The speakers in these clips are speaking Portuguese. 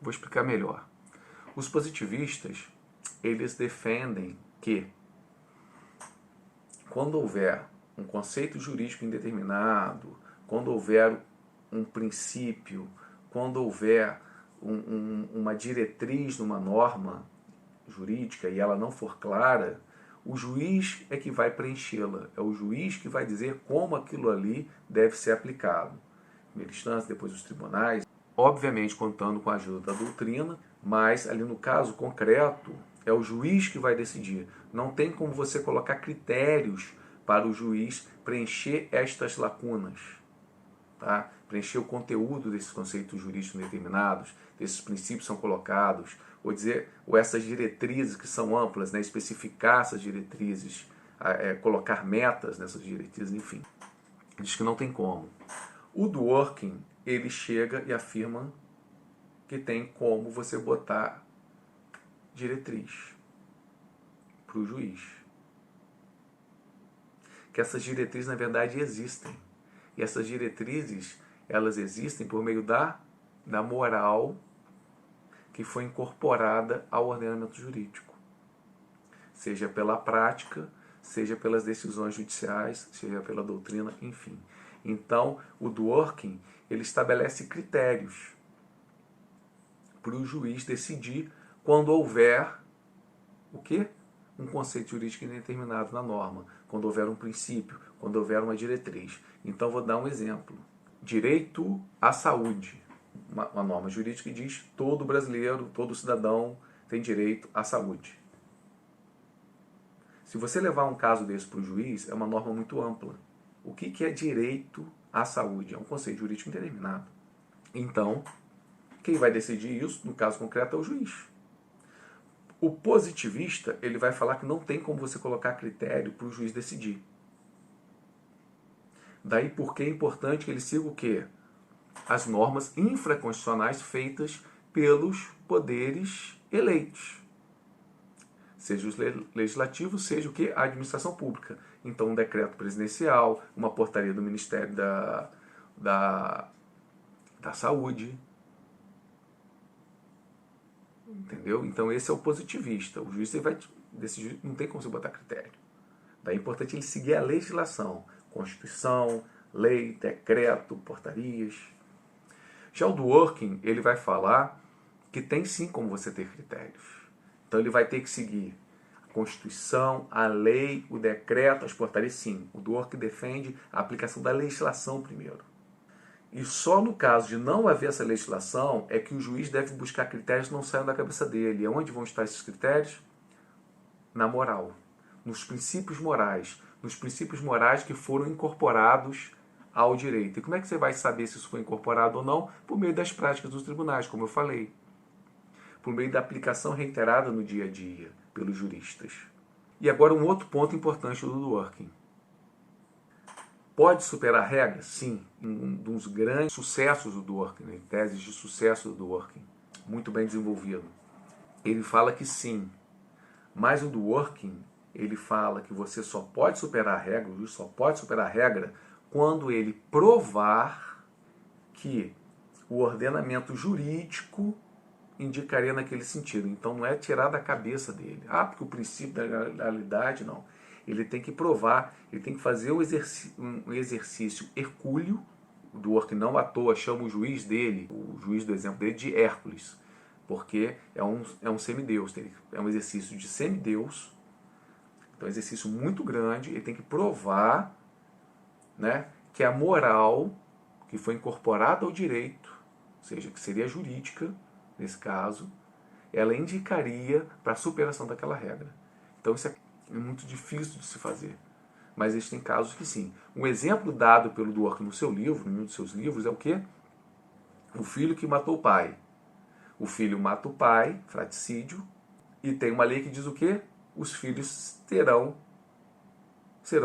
Vou explicar melhor. Os positivistas, eles defendem que quando houver um conceito jurídico indeterminado, quando houver um princípio, quando houver uma diretriz numa norma jurídica e ela não for clara, o juiz é que vai preenchê-la, é o juiz que vai dizer como aquilo ali deve ser aplicado. Primeira instância, depois os tribunais, obviamente contando com a ajuda da doutrina, mas ali no caso concreto é o juiz que vai decidir. Não tem como você colocar critérios para o juiz preencher estas lacunas, tá? Preencher o conteúdo desses conceitos jurídicos determinados, desses princípios são colocados, ou essas diretrizes que são amplas, né? Especificar essas diretrizes, colocar metas nessas diretrizes, enfim. Diz que não tem como. O Dworkin, ele chega e afirma que tem como você botar diretriz para o juiz. Que essas diretrizes, na verdade, existem. E essas diretrizes, elas existem por meio da moral que foi incorporada ao ordenamento jurídico. Seja pela prática, seja pelas decisões judiciais, seja pela doutrina, enfim. Então, o Dworkin, ele estabelece critérios para o juiz decidir quando houver o quê? Um conceito jurídico indeterminado na norma, quando houver um princípio, quando houver uma diretriz. Então, vou dar um exemplo. Direito à saúde. Uma norma jurídica que diz que todo brasileiro, todo cidadão tem direito à saúde. Se você levar um caso desse para o juiz, é uma norma muito ampla. O que é direito à saúde? É um conceito jurídico indeterminado. Então, quem vai decidir isso, no caso concreto, é o juiz. O positivista, ele vai falar que não tem como você colocar critério para o juiz decidir. Daí porque é importante que ele siga o quê? As normas infraconstitucionais feitas pelos poderes eleitos. Seja os legislativos, seja o quê? A administração pública. Então, um decreto presidencial, uma portaria do Ministério da Saúde. Entendeu? Então, esse é o positivista. O juiz vai decidir, não tem como você botar critério. Daí é importante ele seguir a legislação. Constituição, lei, decreto, portarias. Já o Dworkin, ele vai falar que tem sim como você ter critérios. Então ele vai ter que seguir a Constituição, a lei, o decreto, as portarias, sim. O Dworkin defende a aplicação da legislação primeiro. E só no caso de não haver essa legislação é que o juiz deve buscar critérios que não saiam da cabeça dele. E onde vão estar esses critérios? Na moral, nos princípios morais que foram incorporados ao direito. E como é que você vai saber se isso foi incorporado ou não? Por meio das práticas dos tribunais, como eu falei. Por meio da aplicação reiterada no dia a dia pelos juristas. E agora um outro ponto importante do Dworkin. Pode superar a regra? Sim. Um dos grandes sucessos do Dworkin, né? Teses de sucesso do Dworkin, muito bem desenvolvido. Ele fala que sim. Mas o Dworkin, ele fala que você só pode superar a regra, o juiz só pode superar a regra quando ele provar que o ordenamento jurídico indicaria naquele sentido. Então não é tirar da cabeça dele. Ah, porque o princípio da legalidade, não. Ele tem que provar, ele tem que fazer um exercício hercúleo. O Dworkin não à toa chama o juiz dele, o juiz do exemplo dele, de Hércules, porque é um semideus, é um exercício de semideus, então é um exercício muito grande, ele tem que provar, né, que a moral que foi incorporada ao direito, ou seja, que seria jurídica, nesse caso, ela indicaria para a superação daquela regra. Então isso é muito difícil de se fazer, mas existem casos que sim. Um exemplo dado pelo Dworkin no seu livro, em um dos seus livros, é o quê? O filho que matou o pai. O filho mata o pai, fratricídio, e tem uma lei que diz o quê? Os filhos serão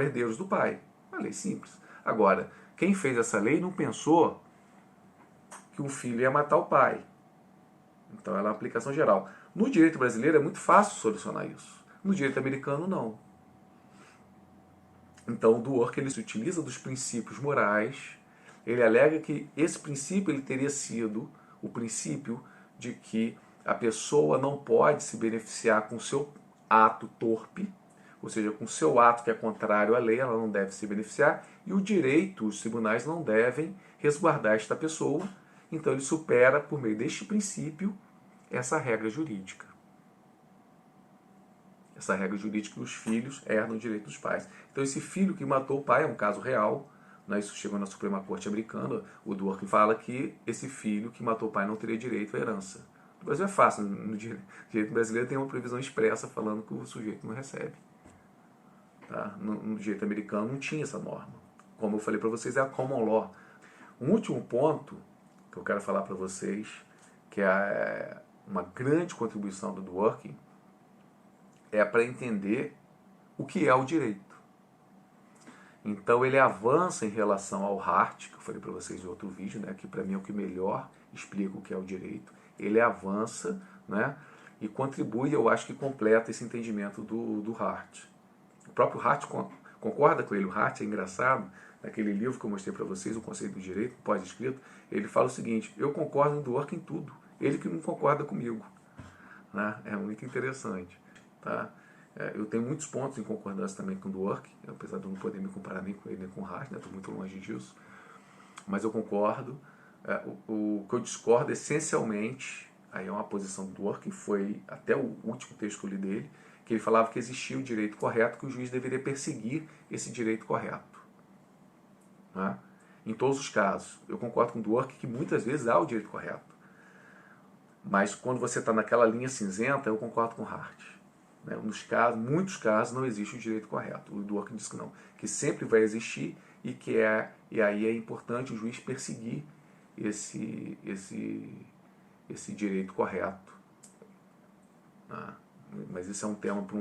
herdeiros do pai. Uma lei simples. Agora, quem fez essa lei não pensou que o filho ia matar o pai. Então ela é uma aplicação geral. No direito brasileiro é muito fácil solucionar isso. No direito americano, não. Então o Dworkin ele se utiliza dos princípios morais. Ele alega que esse princípio ele teria sido o princípio de que a pessoa não pode se beneficiar com o seu ato torpe, ou seja, com o seu ato que é contrário à lei, ela não deve se beneficiar, e o direito, os tribunais não devem resguardar esta pessoa, então ele supera, por meio deste princípio, essa regra jurídica. Essa regra jurídica que os filhos herdam o direito dos pais. Então esse filho que matou o pai é um caso real, né? Isso chegou na Suprema Corte americana, o Dworkin fala que esse filho que matou o pai não teria direito à herança. No Brasil é fácil, no direito brasileiro tem uma previsão expressa falando que o sujeito não recebe. Tá? No direito americano não tinha essa norma. Como eu falei para vocês, é a common law. Um último ponto que eu quero falar para vocês, que é uma grande contribuição do Dworkin, é para entender o que é o direito. Então ele avança em relação ao Hart, que eu falei para vocês em outro vídeo, né, que para mim é o que melhor explica o que é o direito. Ele avança, né, e contribui, eu acho que completa esse entendimento do Hart. O próprio Hart concorda com ele. O Hart é engraçado, naquele livro que eu mostrei para vocês, O Conceito do Direito, pós-escrito, ele fala o seguinte: eu concordo com o Dworkin em tudo, ele que não concorda comigo. Né? É muito interessante. Tá? Eu tenho muitos pontos em concordância também com o Dworkin, apesar de eu não poder me comparar nem com ele nem com o Hart, estou muito longe disso, mas eu concordo. O que eu discordo essencialmente, aí é uma posição do Dworkin, foi até o último texto que eu li dele, que ele falava que existia o direito correto, que o juiz deveria perseguir esse direito correto. Né? Em todos os casos. Eu concordo com o Dworkin que muitas vezes há o direito correto. Mas quando você está naquela linha cinzenta, eu concordo com o Hart. Né? Muitos casos não existe o direito correto. O Dworkin diz que não, que sempre vai existir e aí é importante o juiz perseguir esse direito correto. Né? Mas isso é um tema para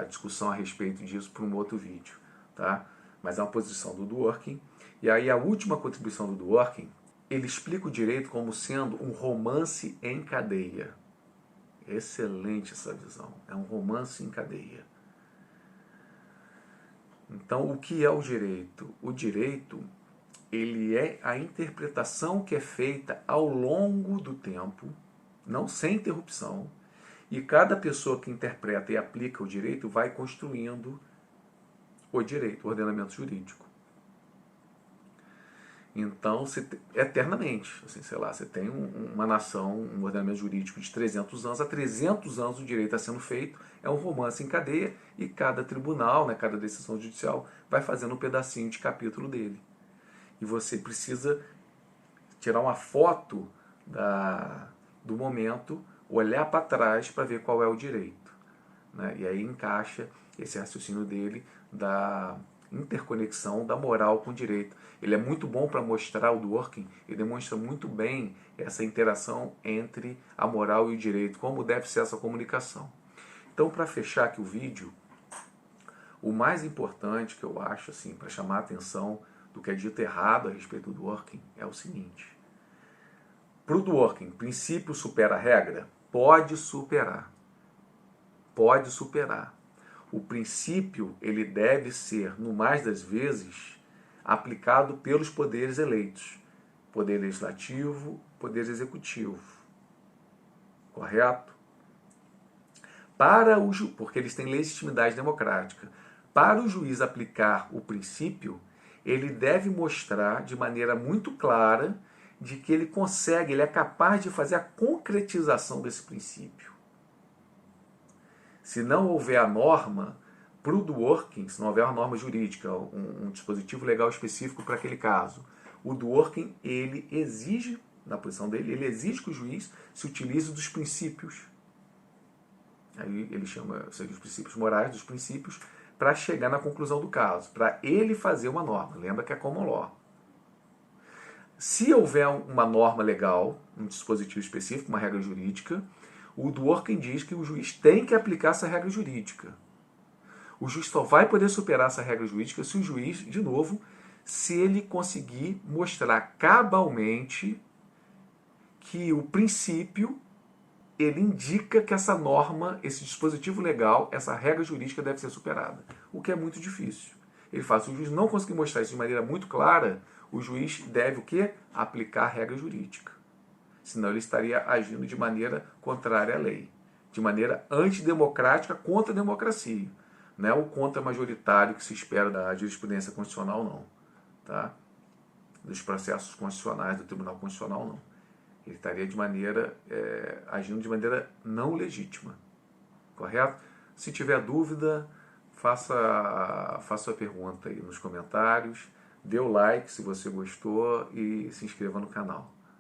a discussão a respeito disso para um outro vídeo. Tá? Mas é uma posição do Dworkin. E aí a última contribuição do Dworkin, ele explica o direito como sendo um romance em cadeia. Excelente essa visão. É um romance em cadeia. Então, o que é o direito? O direito, ele é a interpretação que é feita ao longo do tempo, não sem interrupção, e cada pessoa que interpreta e aplica o direito vai construindo o direito, o ordenamento jurídico. Então, eternamente, assim, sei lá, você tem uma nação, um ordenamento jurídico de 300 anos, há 300 anos o direito está sendo feito, é um romance em cadeia, e cada tribunal, né, cada decisão judicial, vai fazendo um pedacinho de capítulo dele. E você precisa tirar uma foto do momento, olhar para trás para ver qual é o direito. Né? E aí encaixa esse raciocínio dele da interconexão da moral com o direito. Ele é muito bom para mostrar, o Dworkin, ele demonstra muito bem essa interação entre a moral e o direito, como deve ser essa comunicação. Então, para fechar aqui o vídeo, o mais importante que eu acho, assim, para chamar a atenção do que é dito errado a respeito do Dworkin, é o seguinte: para o Dworkin, princípio supera a regra? Pode superar. Pode superar. O princípio, ele deve ser, no mais das vezes, aplicado pelos poderes eleitos. Poder legislativo, poder executivo. Correto? Porque eles têm legitimidade democrática. Para o juiz aplicar o princípio, ele deve mostrar de maneira muito clara de que ele consegue, ele é capaz de fazer a concretização desse princípio. Se não houver a norma, para o Dworkin, se não houver uma norma jurídica, um dispositivo legal específico para aquele caso, o Dworkin, ele exige, na posição dele, ele exige que o juiz se utilize dos princípios. Aí ele chama, ou seja, os princípios morais, dos princípios, para chegar na conclusão do caso, para ele fazer uma norma. Lembra que é common law. Se houver uma norma legal, um dispositivo específico, uma regra jurídica, o Dworkin diz que o juiz tem que aplicar essa regra jurídica. O juiz só vai poder superar essa regra jurídica se o juiz, de novo, se ele conseguir mostrar cabalmente que o princípio, ele indica que essa norma, esse dispositivo legal, essa regra jurídica deve ser superada. O que é muito difícil. Ele fala, se o juiz não conseguir mostrar isso de maneira muito clara, o juiz deve o quê? Aplicar a regra jurídica. senão ele estaria agindo de maneira contrária à lei, de maneira antidemocrática contra a democracia. Não é o contra majoritário que se espera da jurisprudência constitucional, não. Tá? Dos processos constitucionais do Tribunal Constitucional, não. Ele estaria agindo de maneira não legítima. Correto? Se tiver dúvida, faça a pergunta aí nos comentários, dê o like se você gostou e se inscreva no canal.